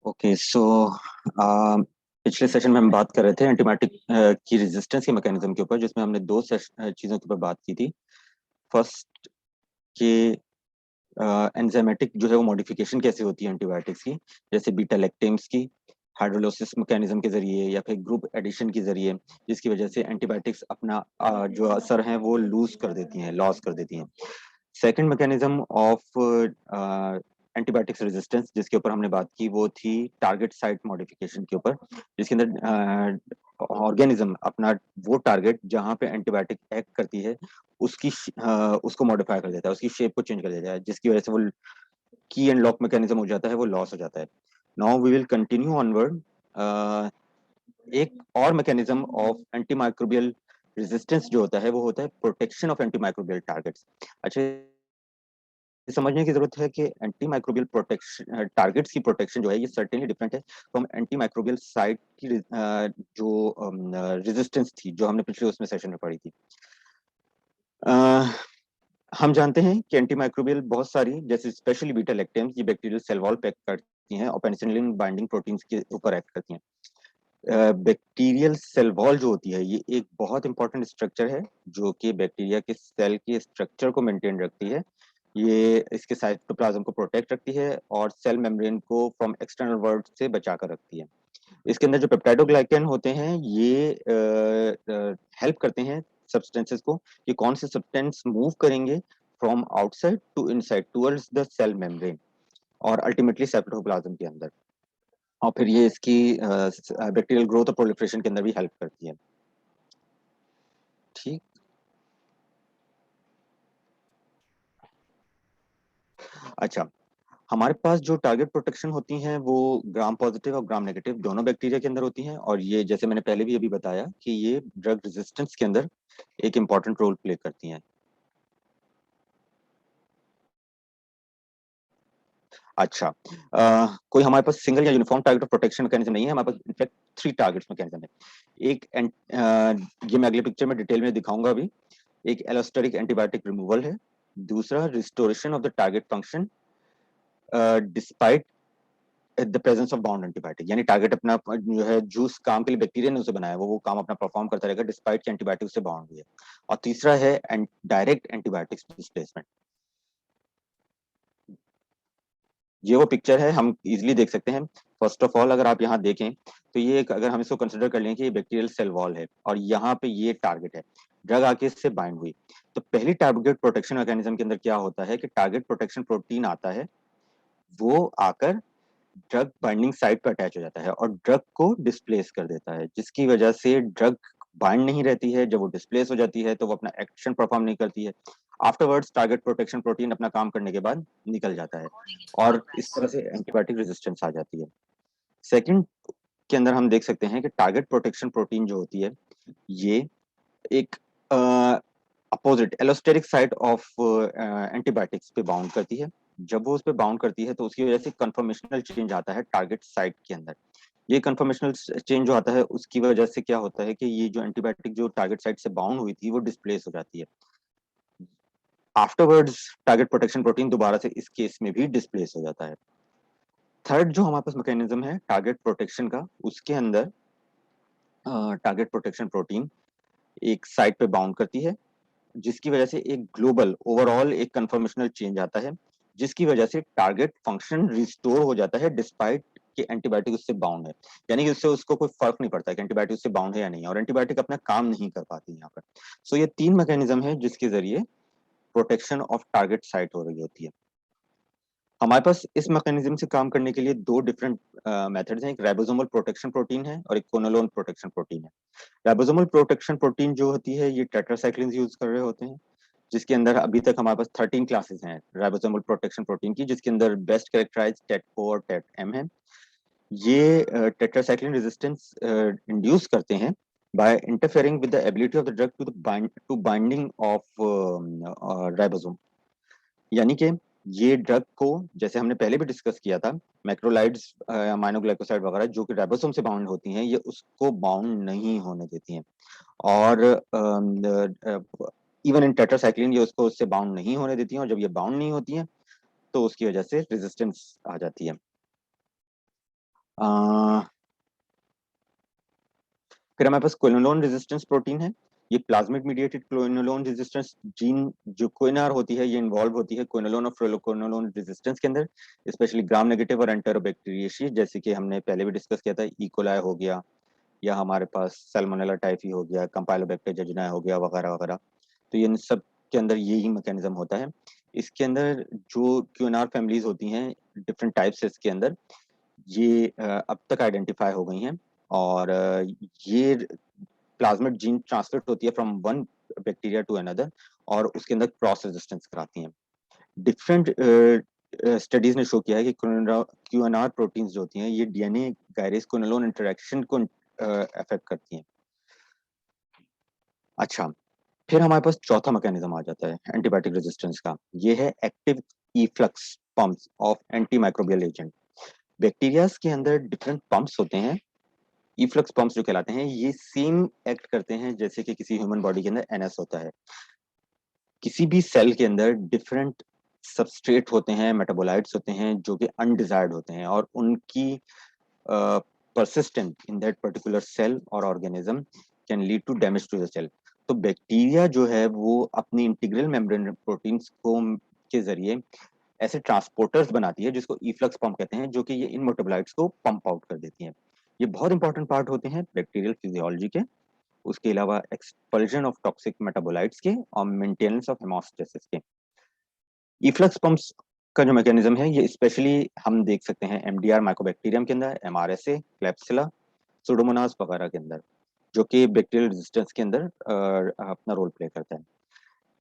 Okay so पिछले session में हम बात कर रहे थे एंटीबायोटिक की रेजिस्टेंस के मैकेनिज्म के ऊपर, जिसमें हमने दो चीजों के ऊपर बात की थी। फर्स्ट के एंजाइमेटिक जो है वो मॉडिफिकेशन कैसे होती है एंटीबायोटिक्स की, जैसे बीटा लैक्टेम्स की हाइड्रोलोसिस मैकेनिज्म के जरिए या फिर ग्रुप एडिशन के जरिए, जिसकी वजह से एंटीबायोटिक्स अपना जो असर है वो लूज कर देती हैं, लॉस कर देती हैं। Second mechanism of antibiotics resistance जिसके ऊपर हमने बात की वो थी टारगेट साइट मॉडिफिकेशन के ऊपर, जिसके अंदर ऑर्गेनिज्म अपना वो टारगेट जहां पे एंटीबायोटिक एक्ट करती है उसको मॉडिफाई कर देता है, उसकी शेप को चेंज कर देता है, जिसकी वजह से वो की एंड लॉक मैकेनिज्म हो जाता है, वो लॉस हो जाता है। Now we will continue onward. एक और मैकेनिज्म ऑफ एंटीमाइक्रोबियल रेजिस्टेंस जो होता है वो होता है प्रोटेक्शन ऑफ एंटीमाइक्रोबियल टारगेट्स। अच्छा, समझने की जरूरत है कि एंटी माइक्रोबियल प्रोटेक्शन टारगेट्स की प्रोटेक्शन जो है ये सर्टेनली डिफरेंट है फ्रॉम एंटी माइक्रोबियल साइट की जो रेजिस्टेंस थी जो हमने पिछले उसमें सेशन में पढ़ी थी। हम जानते हैं कि एंटी माइक्रोबियल बहुत सारी, जैसे स्पेशली बीटा लैक्टेम्स, ये बैक्टीरियल सेल वॉल पे एक्ट करती हैं और पेनिसिलिन बाइंडिंग प्रोटीन्स के ऊपर एक्ट करती हैं। बैक्टीरियल सेल वॉल जो होती है ये एक बहुत इंपॉर्टेंट स्ट्रक्चर है जो कि बैक्टीरिया के सेल के स्ट्रक्चर को मेंटेन रखती है। ये इसके साइटोप्लाज्म को प्रोटेक्ट रखती है और सेल मेम्ब्रेन को फ्रॉम एक्सटर्नल वर्ल्ड से बचा कर रखती है। इसके अंदर जो पेप्टाइडोग्लाइकन होते हैं ये हेल्प करते हैं सब्सटेंसेस को कि कौन से सब्सटेंस मूव करेंगे from outside to inside towards the cell membrane और अल्टीमेटली साइटोप्लाज्म के अंदर, और फिर ये इसकी बैक्टीरियल ग्रोथ और प्रोलिफरेशन के अंदर भी हेल्प करती है। ठीक। अच्छा, हमारे पास जो टारगेट प्रोटेक्शन होती हैं वो ग्राम पॉजिटिव और ग्राम नेगेटिव दोनों बैक्टीरिया के अंदर होती हैं, और ये जैसे मैंने पहले भी अभी बताया कि ये ड्रग रेजिस्टेंस के अंदर एक इम्पॉर्टेंट रोल प्ले करती हैं। अच्छा, कोई हमारे पास सिंगल या uniform target of protection mechanism नहीं है, हमारे पास इनफैक्ट 3 टारगेट्स मैकेनिज्म है। एक ये मैं अगले पिक्चर में डिटेल में दिखाऊंगा अभी। एक एलोस्टेरिक एंटीबायोटिक रिमूवल है, दूसरा restoration of the target function despite the presence of bound antibiotic, यानी टारगेट अपना जो है जूस काम के लिए बैक्टीरिया ने उसे बनाया वो काम अपना परफॉर्म करता रहेगा डिस्पाइट कि एंटीबायोटिक उससे बाउंड हुई है। और तीसरा है डायरेक्ट एंटीबायोटिक्स डिस्प्लेसमेंट। ये वो पिक्चर है, हम इजिली देख सकते हैं। फर्स्ट ऑफ ऑल अगर आप यहाँ देखें तो ये एक, अगर हम इसको कंसिडर कर लें कि ये बैक्टीरियल सेल वॉल है और यहाँ पे ये टारगेट है, ड्रग आके इससे बाइंड हुई, तो पहली टारगेट प्रोटेक्शन मैकेनिज्म के अंदर क्या होता है कि टारगेट प्रोटेक्शन प्रोटीन आता है, वो आकर ड्रग बाइंडिंग साइट पर अटैच हो जाता है और ड्रग को डिस्प्लेस कर देता है, जिसकी वजह से ड्रग बाइंड नहीं रहती है। जब वो डिस्प्लेस हो जाती है तो वो अपना एक्शन परफॉर्म नहीं करती है। आफ्टरवर्ड्स टारगेट प्रोटेक्शन प्रोटीन अपना काम करने के बाद निकल जाता है और इस तरह से एंटीबायोटिक रेजिस्टेंस आ जाती है। सेकंड के अंदर हम देख सकते हैं कि टारगेट प्रोटेक्शन प्रोटीन जो होती है ये एक opposite allosteric site of antibiotics पे बाउंड करती है। जब वो उस पे बाउंड करती है तो उसकी वजह से कन्फर्मेशनल चेंज आता है टारगेट साइट के अंदर। ये कन्फर्मेशनल चेंज जो आता है उसकी वजह से क्या होता है कि ये जो एंटीबायोटिक जो टारगेट साइट से बाउंड हुई थी वो डिस्प्लेस हो जाती है। आफ्टरवर्ड्स टारगेट प्रोटेक्शन प्रोटीन दोबारा से इस केस में भी डिस्प्लेस हो जाता है। थर्ड जो हमारे पास मैकेनिज्म है टारगेट प्रोटेक्शन का, उसके अंदर टारगेट प्रोटेक्शन प्रोटीन एक साइट पे बाउंड करती है, जिसकी वजह से एक ग्लोबल ओवरऑल एक कन्फर्मेशनल चेंज आता है, जिसकी वजह से टारगेट फंक्शन रिस्टोर हो जाता है डिस्पाइट कि एंटीबायोटिक उससे बाउंड है। यानी कि उससे उसको कोई फर्क नहीं पड़ता कि एंटीबायोटिक उससे बाउंड है या नहीं, और एंटीबायोटिक अपना काम नहीं कर पाती यहाँ पर। सो ये 3 मैकेनिज्म है जिसके जरिए प्रोटेक्शन ऑफ टारगेट साइट हो रही होती है। हमारे पास इस मैकेनिज्म से काम करने के लिए 2 डिफरेंट मेथड्स हैं, एक राइबोसोमल प्रोटेक्शन प्रोटीन है और एक कोनोलोन प्रोटेक्शन प्रोटीन है। राइबोसोमल प्रोटेक्शन प्रोटीन जो होती है ये टेट्रासाइक्लिन यूज कर रहे होते हैं, जिसके अंदर अभी तक हमारे पास 13 क्लासेस हैं राइबोसोमल प्रोटेक्शन प्रोटीन की, जिसके अंदर बेस्ट कैरेक्टराइज टेट4 और टेट-एम है। ये टेट्रासाइक्लिन रेजिस्टेंस इंड्यूस करते हैं by interfering with the ability of the drug to binding of ribosome. यानी कि ये ड्रग को, जैसे हमने पहले भी डिस्कस किया था, मैक्रोलाइड्स अमाइनोग्लाइकोसाइड वगैरह जो कि राइबोसोम से बाउंड होती हैं ये उसको बाउंड नहीं होने देती हैं, और इवन इन टेट्रासाइक्लिन ये उसको उससे बाउंड नहीं होने देती हैं, और जब ये बाउंड नहीं होती हैं तो उसकी वजह से रेजिस्टेंस आ जाती है। फिर हमारे पास क्विनोलोन रेजिस्टेंस प्रोटीन है। ये plasmid mediated quinolone resistance gene जो क्विनआर होती है ये इन्वॉल्व होती है क्विनोलोन और फ्लोरोक्विनोलोन रेजिस्टेंस के अंदर, स्पेशली ग्राम नेगेटिव और एंटेरोबैक्टीरियेशी, जैसे कि हमने पहले भी डिस्कस किया था, इकोलाई हो गया या हमारे पास सैल्मोनेला टाइफी हो गया, कंपाइलोबैक्टर जेजुनाई हो गया, वगैरह वगैरह। तो ये इन सब के अंदर यही मैकेनिज्म होता है। इसके अंदर जो क्यूएनआर फैमिलीज होती हैं डिफरेंट टाइप्स है इसके अंदर, ये अब तक आइडेंटिफाई हो गई हैं। और ये प्लाज्मिड जीन ट्रांसफर होती है from one bacteria to another और उसके अंदर क्रॉस रेजिस्टेंस कराती हैं। डिफरेंट स्टडीज ने शो किया है कि क्यूएनआर प्रोटीन्स जो होती हैं ये डीएनए गायरेज क्विनोलोन इंटरेक्शन को अफेक्ट करती हैं। अच्छा, फिर हमारे पास चौथा मैकेनिज्म आ जाता है एंटीबायोटिक रेजिस्टेंस का। ये है active efflux pumps of anti microbial agent. Bacterias के अंदर डिफरेंट पंप्स होते हैं, इफ्लक्स पंप्स जो कहलाते हैं, ये सेम एक्ट करते हैं जैसे कि किसी ह्यूमन बॉडी के अंदर एनएस होता है। किसी भी सेल के अंदर डिफरेंट सबस्ट्रेट होते हैं, मेटाबोलाइट्स होते हैं जो कि अनडिजायर्ड होते हैं और उनकी persistent in that particular cell or organism can lead to damage to the cell। तो बैक्टीरिया जो है वो अपनी इंटीग्रल मेम्ब्रेन प्रोटीन्स को के जरिए ऐसे ट्रांसपोर्टर्स बनाती है जिसको इफ्लक्स पंप कहते हैं, जो कि ये इन मेटाबोलाइट्स को पंप आउट कर देती हैं। ये बहुत इंपॉर्टेंट पार्ट होते हैं बैक्टीरियल फिजियोलॉजी के। उसके अलावा एक्सपल्जन ऑफ टॉक्सिक मेटाबोलाइट्स के और मेंटेनेंस ऑफ हेमोस्टेसिस के। इफ्लक्स पंप्स का जो मैकेनिज्म है ये स्पेशली हम देख सकते हैं एमडीआर माइकोबैक्टीरियम के अंदर, एमआरएसए, क्लेप्सिला, सुडोमोनास वगैरह के अंदर, जो कि बैक्टीरियल रेजिस्टेंस के अंदर अपना रोल प्ले करता है।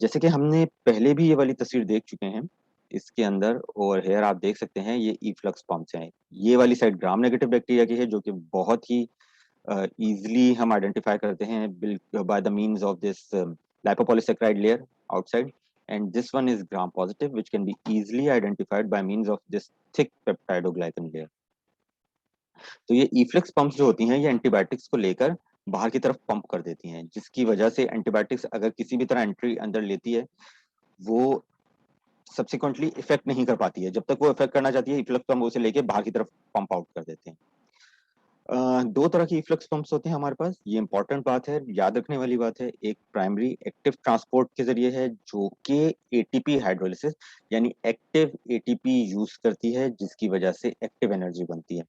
जैसे कि हमने पहले भी ये वाली तस्वीर देख चुके हैं इसके अंदर, और हेयर आप देख सकते हैं ये इफ्लक्स पंप्स हैं। ये वाली साइड ग्राम नेगेटिव बैक्टीरिया की है जो कि बहुत ही easily हम आइडेंटिफाई करते हैं by the means of this lipopolysaccharide layer outside, and this one is gram positive which can be easily identified by means of this thick peptidoglycan layer। तो ये इफ्लेक्स पंप्स जो होती हैं ये एंटीबायोटिक्स को लेकर बाहर की तरफ पंप कर देती हैं, जिसकी वजह से एंटीबायोटिक्स अगर किसी भी तरह एंट्री अंदर लेती है वो सब्सिक्वेंटली इफेक्ट नहीं कर पाती है। जब तक वो इफेक्ट करना चाहती है इफ्लेक्स पंप उसे लेके बाहर की तरफ पंप आउट कर देते हैं। दो तरह की इफ्लक्स पंप्स होते हैं हमारे पास, ये इंपॉर्टेंट बात है, याद रखने वाली बात है। एक प्राइमरी एक्टिव ट्रांसपोर्ट के जरिए है जो कि एटीपी हाइड्रोलिसिस यानी एक्टिव एटीपी यूज करती है जिसकी वजह से एक्टिव एनर्जी बनती है।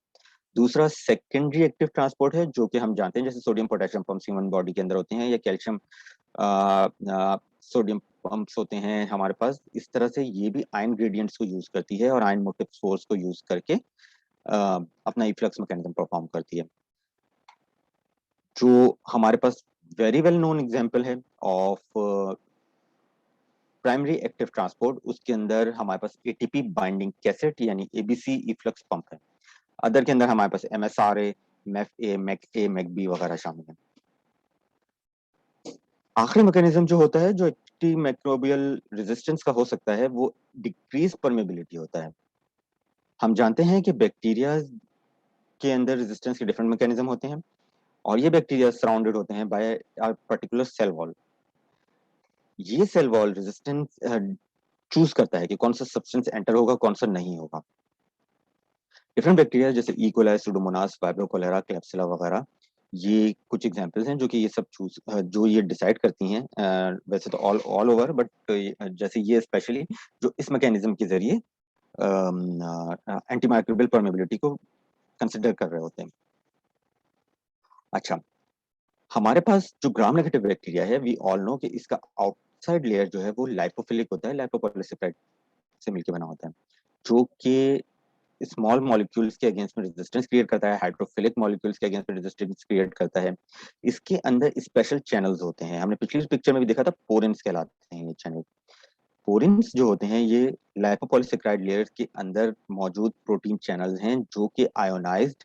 दूसरा सेकेंडरी एक्टिव ट्रांसपोर्ट है जो कि हम जानते हैं जैसे sodium potassium pumps human body के अंदर होते हैं या कैल्शियम सोडियम पंप्स होते हैं हमारे पास। इस तरह से ये भी आयन ग्रेडियंट्स को यूज करती है और आयन मोटिव सोर्स को यूज करके अपना इफ्लक्स मैकेनिज्म परफॉर्म करती है। जो हमारे पास वेरी वेल नोन एग्जांपल है ऑफ प्राइमरी एक्टिव ट्रांसपोर्ट, उसके अंदर हमारे पास एटीपी बाइंडिंग कैसेट यानी एबीसी इफ्लक्स पंप है। अदर के अंदर हमारे पास एमएसआरए, मेफ-ए, मेक-ए, मेक-बी वगैरह शामिल है। आखिरी मैकेनिज्म जो होता है जो एंटी माइक्रोबियल रेजिस्टेंस का हो सकता है वो डिक्रीज परमेबिलिटी होता है। हम जानते हैं कि बैक्टीरिया के अंदर रेजिस्टेंस के डिफरेंट मैकेनिज्म होते हैं और ये बैक्टीरिया सराउंडेड होते हैं by a particular cell wall. ये सेल वॉल रेजिस्टेंस चूज करता है कि कौन सा सब्सटेंस एंटर होगा, कौन सा नहीं होगा। डिफरेंट बैक्टीरिया जैसे E coli, Pseudomonas, Vibrio cholera, Klebsiella वगैरह, ये कुछ एग्जांपल्स हैं जो कि ये सब चूज जो ये डिसाइड करती हैं। वैसे तो ऑल ओवर, बट जैसे ये स्पेशली जो इस मैकेनिज्म के जरिए एंटी माइक्रोबियल परमेबिलिटी को कंसिडर कर रहे होते हैं। अच्छा, हमारे पास जो ग्राम नेगेटिव बैक्टीरिया है वी ऑल नो कि इसका आउटसाइड लेयर जो है वो लाइपोफिलिक होता है, लाइपोपॉलीसेकेराइड से मिलकर बना होता है, जो कि स्मॉल मॉलिक्यूल्स के अगेंस्ट में रेजिस्टेंस क्रिएट करता है, हाइड्रोफिलिक मॉलिक्यूल्स के अगेंस्ट में रेजिस्टेंस क्रिएट करता है। इसके अंदर स्पेशल चैनल्स होते हैं, हमने पिछली पिक्चर में भी देखा था, पोरेंस कहलाते हैं ये चैनल। पोरेंस जो होते हैं ये लाइपोपॉलीसेकेराइड लेयर के अंदर मौजूद प्रोटीन चैनल्स हैं जो कि आयोनाइज्ड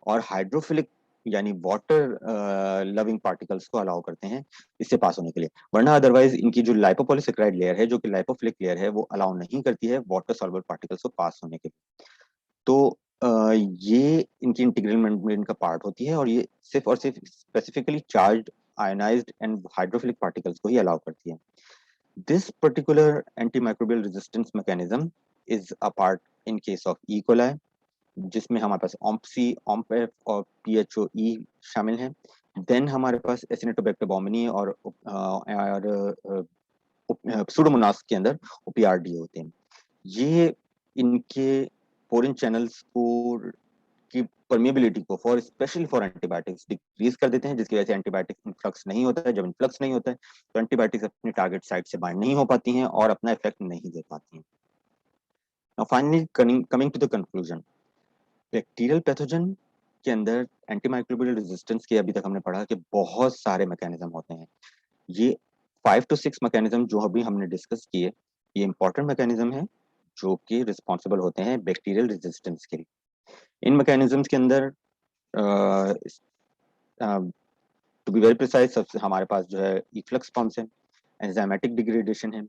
और हाइड्रोफिलिक यानी वाटर लविंग पार्टिकल्स को अलाउ करते हैं इससे पास होने के लिए, वरना अदरवाइज इनकी जो लाइपोपॉलीसेकेराइड लेयर है जो कि लाइपोफिलिक लेयर है वो अलाउ नहीं करती है वाटर सॉल्युबल पार्टिकल्स को पास होने के लिए। तो ये इनकी इंटीग्रल मेम्ब्रेन का पार्ट होती है और ये सिर्फ और सिर्फ specifically charged ionised and hydrophilic particles को ही अलाउ करती है। This particular antimicrobial resistance mechanism is a part in case of E coli, जिसमें हमारे पास OMPC, OMPF और PHOE शामिल हैं। देन हमारे पास एसिनेटोबैक्टर बॉमिनी और सुडोमोनास के अंदर OPRD होते हैं। ये इनके पोरिन चैनल्स को की परमिएबिलिटी को for specially for antibiotics decrease कर देते हैं, जिसकी वजह से एंटीबायोटिक इन्फ्लक्स नहीं होता है। जब इन्फ्लक्स नहीं होता है तो एंटीबायोटिक्स अपने टारगेट साइट से बाइंड नहीं हो पाती हैं और अपना इफेक्ट नहीं दे पाती हैं। Now finally coming to the conclusion, bacterial pathogen के अंदर एंटीमाइक्रोबियल रेजिस्टेंस के अभी तक हमने पढ़ा कि बहुत सारे मैकेनिज्म होते हैं। ये 5 to 6 मैकेनिज्म जो अभी हमने डिस्कस किए, ये इंपॉर्टेंट मैकेनिज्म है जो कि रिस्पॉन्सिबल होते हैं बैक्टीरियल रेजिस्टेंस के लिए। इन मैकेनिज्म्स के अंदर टू बी वेरी प्रिसाइज, सबसे हमारे पास जो है इफ्लक्स फॉर्म्स है, एंजाइमेटिक डिग्रेडेशन है,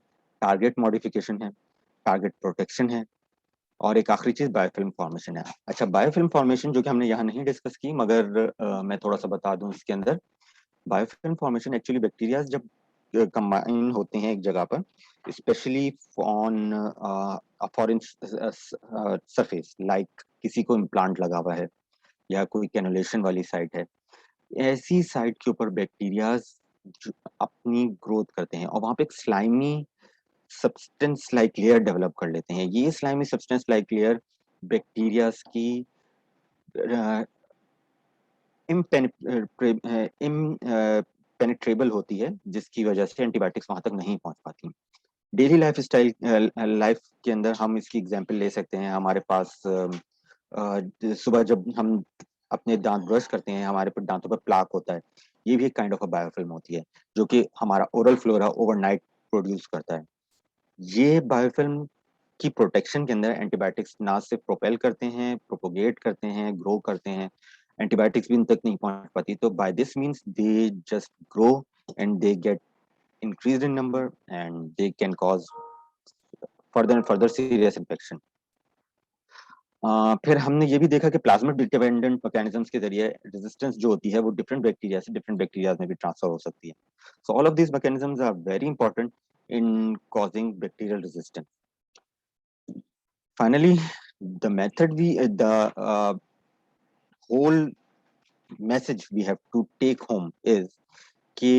टारगेट मॉडिफिकेशन है, टारगेट प्रोटेक्शन है, और एक आखिरी चीज बायोफिल्म फॉर्मेशन है। अच्छा, बायोफिल्म फॉर्मेशन जो कि हमने यहाँ नहीं डिस्कस की, मगर मैं थोड़ा सा बता दूं इसके अंदर। बायोफिल्म फॉर्मेशन एक्चुअली बैक्टीरिया जब कंबाइन होते हैं एक जगह पर, specially on foreign surface, like किसी को इम्प्लांट लगा हुआ है या कोई कैनुलेशन वाली साइट है, ऐसी साइट के ऊपर बैक्टीरिया अपनी ग्रोथ करते हैं और वहां पे एक slimy substance like layer develop कर लेते हैं। ये slimy substance like layer bacteria की इम्पेनिट्रेबल होती है, जिसकी वजह से एंटीबायोटिक्स वहां तक नहीं पहुंच पाती। डेली लाइफ स्टाइल लाइफ के अंदर हम इसकी एग्जांपल ले सकते हैं। हमारे पास सुबह जब हम अपने दांत ब्रश करते हैं, हमारे पर दांतों पर प्लाक होता है, ये भी एक काइंड ऑफ अ बायोफिल्म होती है जो कि हमारा ओरल फ्लोरा ओवरनाइट प्रोड्यूस करता है। ये बायोफिल्म की प्रोटेक्शन के अंदर एंटीबायोटिक्स ना सिर्फ प्रोपेल करते हैं, प्रोपोगेट करते हैं, ग्रो करते हैं, एंटीबायोटिक्स भी इन तक नहीं पहुंच पाती। तो by this means they just grow and they get increased in number and they can cause further serious infection. फिर हमने ये भी देखा कि प्लाज्मिड डिपेंडेंट मैकेनिज्म्स के जरिए रेजिस्टेंस जो होती है वो डिफरेंट बैक्टीरिया से डिफरेंट बैक्टीरिया में भी ट्रांसफर हो सकती है। So all of these mechanisms are very important in causing bacterial resistance. Finally the method we the whole message we have to take home is कि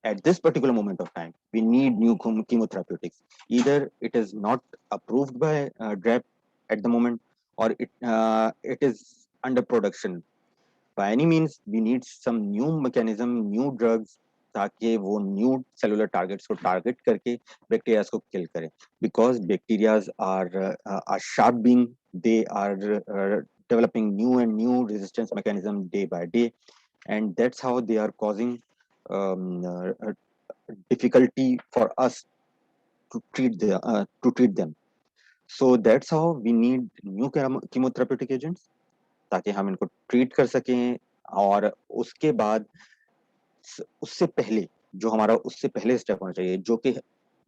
at this particular moment of time we need new chemotherapeutics. Either it is not approved by DREP at the moment, or it is under production. By any means we need some new mechanism, new drugs, ताकि वो new cellular targets को target करके bacterias को kill करें, because bacterias are sharp being, they are developing new and new resistance mechanism day by day, and that's how they are causing difficulty for us to treat them. So that's how we need new chemotherapeutic agents ताकि हम इनको treat कर सकें। और उसके बाद उससे पहले जो हमारा उससे पहले स्टेप होना चाहिए, जो कि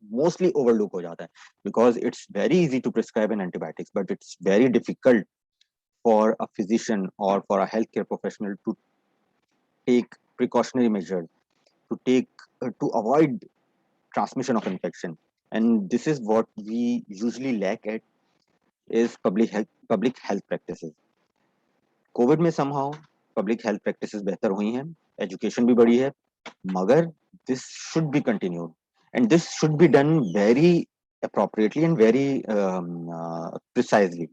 मोस्टली ओवरलुक हो जाता है, because it's very easy to prescribe an antibiotics but it's very difficult for a physician or for a healthcare professional to take precautionary measures, to avoid transmission of infection. And this is what we usually lack at is public health practices. Covid में somehow public health practices बेहतर हुई हैं, education भी बढ़ी है, मगर this should be continued and this should be done very appropriately and very precisely.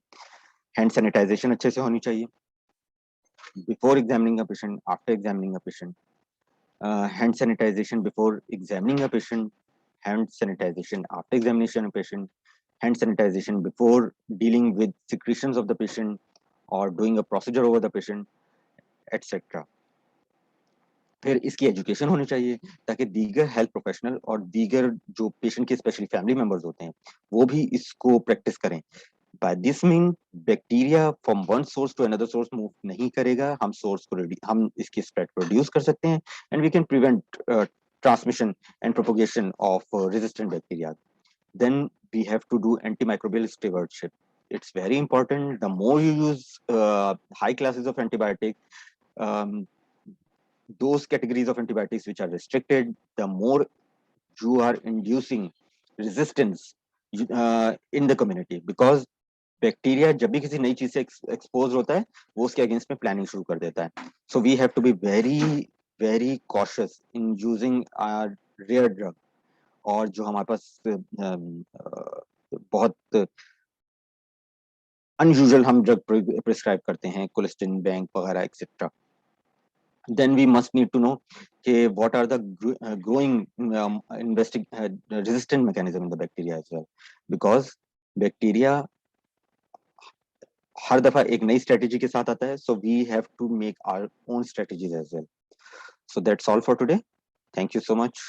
Hand sanitization अच्छे से होनी चाहिए before examining a patient, after examining a patient. Hand sanitization before examining a patient, hand sanitization after examination of a patient, hand sanitization before dealing with secretions of the patient or doing a procedure over the patient, etc. फिर इसकी education होनी चाहिए ताकि दीगर health professional और दीगर जो patient के स्पेशली फैमिली मेंबर्स होते हैं वो भी इसको प्रैक्टिस करें। By this mean bacteria from one source to another source move नहीं करेगा, हम इसकी स्प्रेड को रिड्यूस कर सकते हैं and we can prevent transmission and propagation of resistant bacteria. Then we have to do antimicrobial stewardship. It's very important. The more you use high classes of antibiotic, those categories of antibiotics which are restricted, the more you are inducing resistance in the community, because bacteria जब भी किसी नई चीज से expose होता है वो उसके अगेंस्ट में प्लानिंग शुरू कर देता है. So we have to be very very cautious in using our rare drug. और जो हमारे पास बहुत अनयूजुअल हम ड्रग प्रिस्क्राइब करते हैं, कोलेस्टिन बैंक वगैरह etcetera, then we must need to know what are the growing resistant mechanism in the bacteria as well, because bacteria हर दफा एक नई स्ट्रेटेजी के साथ आता है. So we have to make our own strategies as well. So that's all for today. Thank you so much.